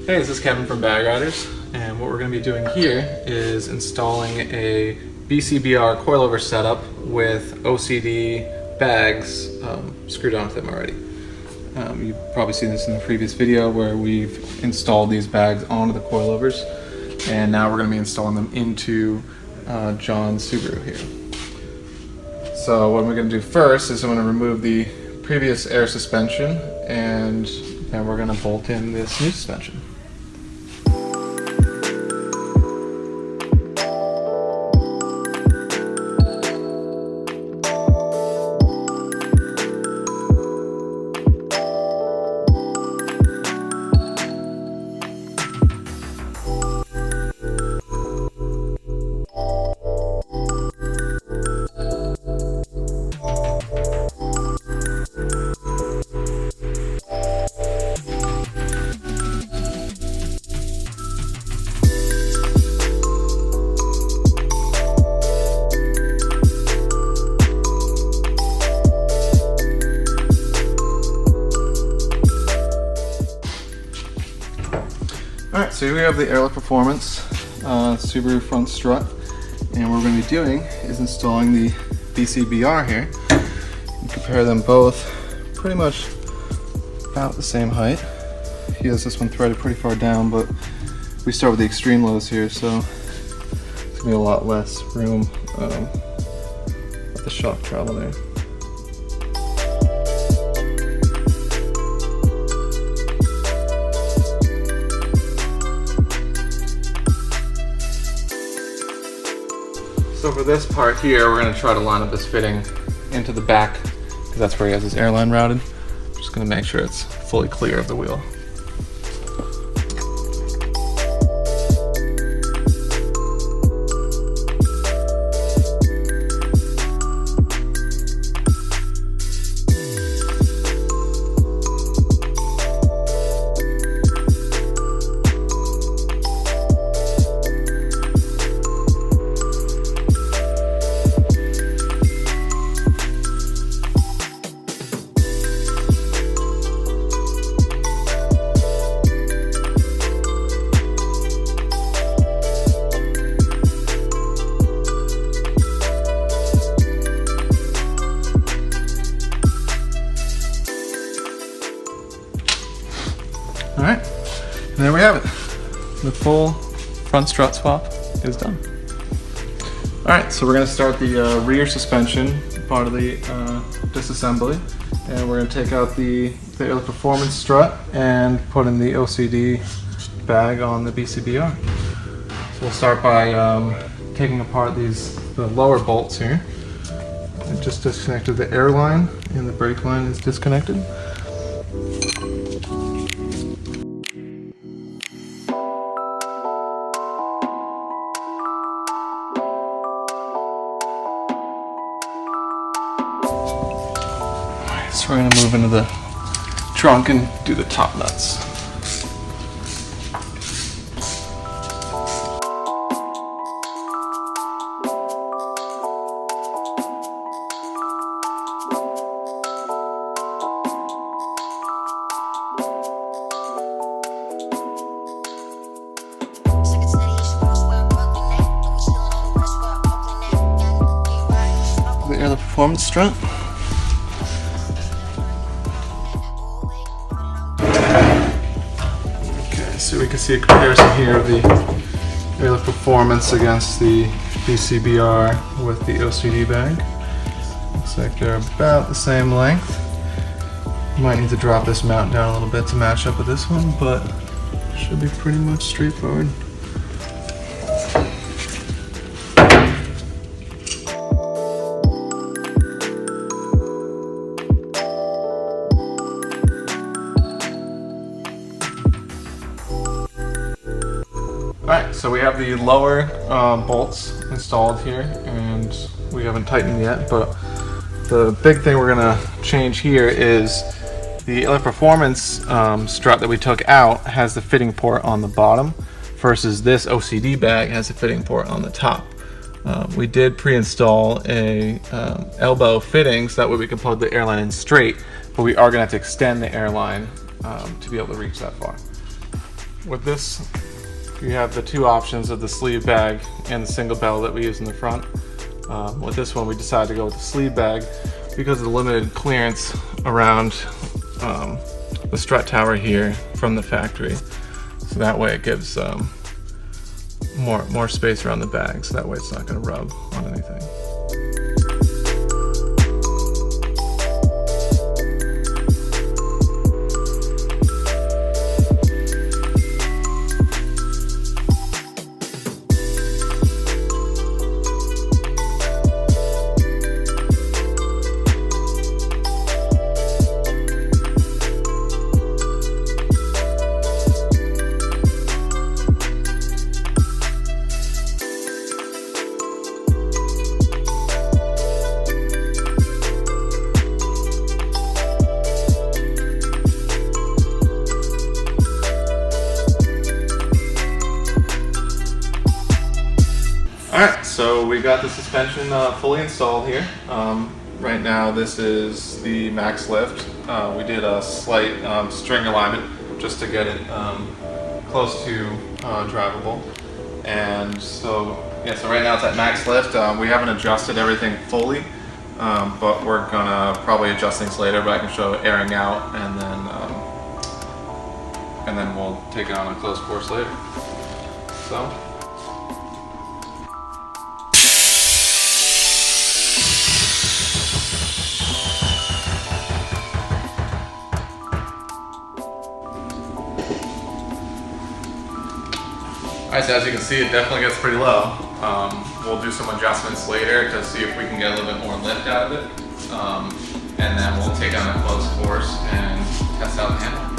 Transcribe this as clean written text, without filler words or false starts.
Hey, this is Kevin from Bag Riders, and what we're going to be doing here is installing a BC BR coilover setup with OCD bags screwed onto them already. You've probably seen this in the previous video where we've installed these bags onto the coilovers, and now we're going to be installing them into John's Subaru here. So what we're going to do first is I'm going to remove the previous air suspension, and then we're going to bolt in this new suspension. Alright, so here we have the Airlift Performance Subaru front strut, and what we're going to be doing is installing the BC BR here. And compare them both pretty much about the same height. He has this one threaded pretty far down, but we start with the extreme lows here, so it's going to be a lot less room at the shock travel there. So for this part here, we're going to try to line up this fitting into the back, because that's where he has his airline routed. I'm just going to make sure it's fully clear of the wheel. Alright, and there we have it. The full front strut swap is done. Alright, so we're going to start the rear suspension part of the disassembly, and we're going to take out the Airlift Performance strut and put in the OCD bag on the BC BR. So we'll start by taking apart the lower bolts here. I just disconnected the air line, and the brake line is disconnected. So we're going to move into the trunk and do the top nuts. The Airlift Performance strut. So we can see a comparison here of the Airlift Performance against the BC BR with the OCD bag. Looks like they're about the same length. You might need to drop this mount down a little bit to match up with this one, but should be pretty much straightforward. Alright, so we have the lower bolts installed here, and we haven't tightened yet, but the big thing we're going to change here is the Airlift Performance strut that we took out has the fitting port on the bottom, versus this OCD bag has a fitting port on the top. We did pre-install a elbow fitting so that way we can plug the airline in straight, but we are going to have to extend the airline to be able to reach that far. with this, you have the two options of the sleeve bag and the single bell that we use in the front. With this one, we decided to go with the sleeve bag because of the limited clearance around the strut tower here from the factory. So that way it gives more space around the bag, so that way it's not going to rub on anything. Alright, so we got the suspension fully installed here. Right now this is the max lift. We did a slight string alignment just to get it close to drivable. And so, yeah, so right now it's at max lift. We haven't adjusted everything fully, but we're gonna probably adjust things later, but I can show airing out and then we'll take it on a closed course later. So. Alright, so as you can see, it definitely gets pretty low. We'll do some adjustments later to see if we can get a little bit more lift out of it. And then we'll take on a closed course and test out the handle.